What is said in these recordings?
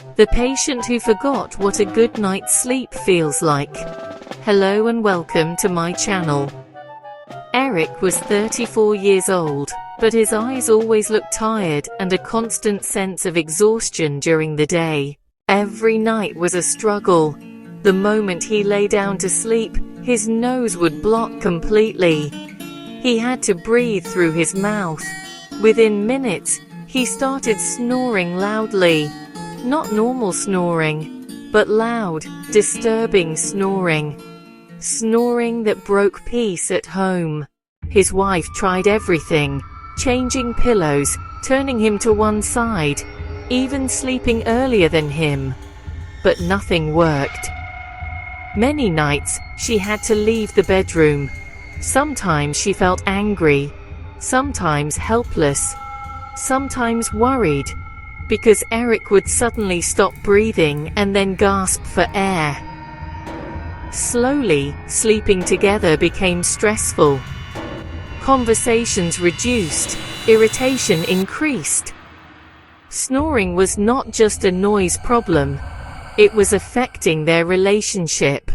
The patient who forgot what a good night's sleep feels like. Hello and welcome to my channel. Erick was 34 years old, but his eyes always looked tired and a constant sense of exhaustion during the day. Every night was a struggle. The moment he lay down to sleep, his nose would block completely. He had to breathe through his mouth. Within minutes, he started snoring loudly. Not normal snoring, but loud, disturbing snoring. Snoring that broke peace at home. His wife tried everything, changing pillows, turning him to one side, even sleeping earlier than him. But nothing worked. Many nights, she had to leave the bedroom. Sometimes she felt angry, sometimes helpless, sometimes worried, because Erick would suddenly stop breathing and then gasp for air. Slowly, sleeping together became stressful. Conversations reduced, irritation increased. Snoring was not just a noise problem, it was affecting their relationship.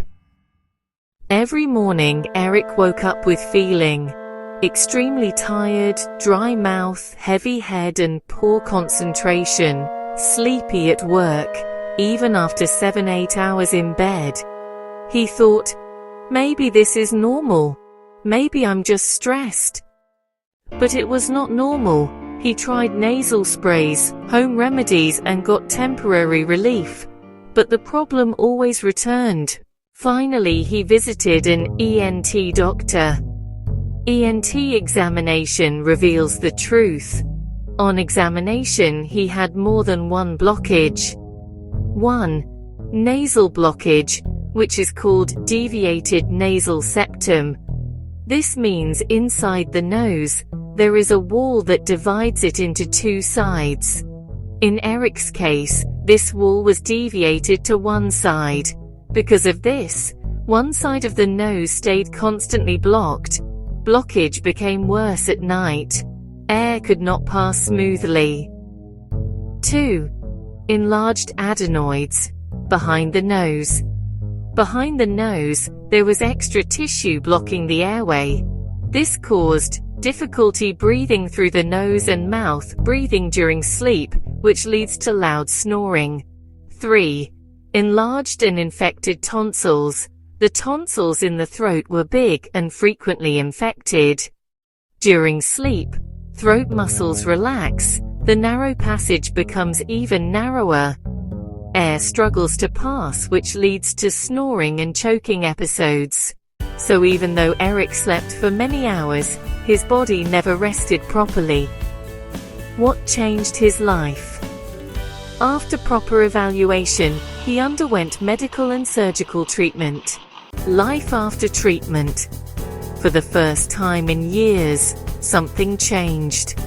Every morning, Erick woke up with feeling extremely tired, dry mouth, heavy head and poor concentration, sleepy at work, even after 7-8 hours in bed. He thought, maybe this is normal. Maybe I'm just stressed. But it was not normal. He tried nasal sprays, home remedies and got temporary relief. But the problem always returned. Finally, he visited an ENT doctor. ENT examination reveals the truth. On examination, he had more than one blockage. 1. Nasal blockage, which is called deviated nasal septum. This means inside the nose, there is a wall that divides it into two sides. In Erick's case, this wall was deviated to one side. Because of this, one side of the nose stayed constantly blocked. Blockage became worse at night. Air could not pass smoothly. 2. Enlarged adenoids, behind the nose. Behind the nose, there was extra tissue blocking the airway. This caused difficulty breathing through the nose and mouth, breathing during sleep, which leads to loud snoring. 3. Enlarged and infected tonsils. The tonsils in the throat were big and frequently infected. During sleep, throat muscles relax, the narrow passage becomes even narrower. Air struggles to pass, which leads to snoring and choking episodes. So even though Erick slept for many hours, his body never rested properly. What changed his life? After proper evaluation, he underwent medical and surgical treatment. Life after treatment. For the first time in years, something changed.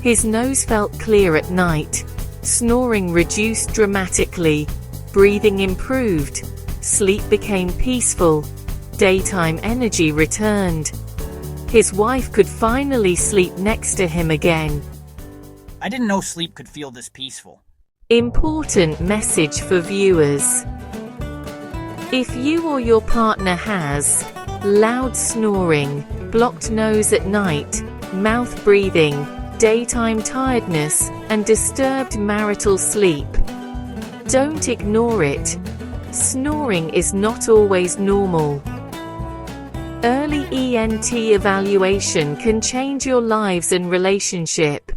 His nose felt clear at night. Snoring reduced dramatically. Breathing improved. Sleep became peaceful. Daytime energy returned. His wife could finally sleep next to him again. I didn't know sleep could feel this peaceful. Important message for viewers. If you or your partner has loud snoring, blocked nose at night, mouth breathing, daytime tiredness, and disturbed marital sleep, don't ignore it. Snoring is not always normal. Early ENT evaluation can change your lives and relationship.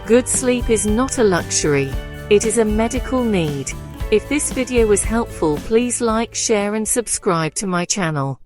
Good sleep is not a luxury, it is a medical need. If this video was helpful, please like, share and subscribe to my channel.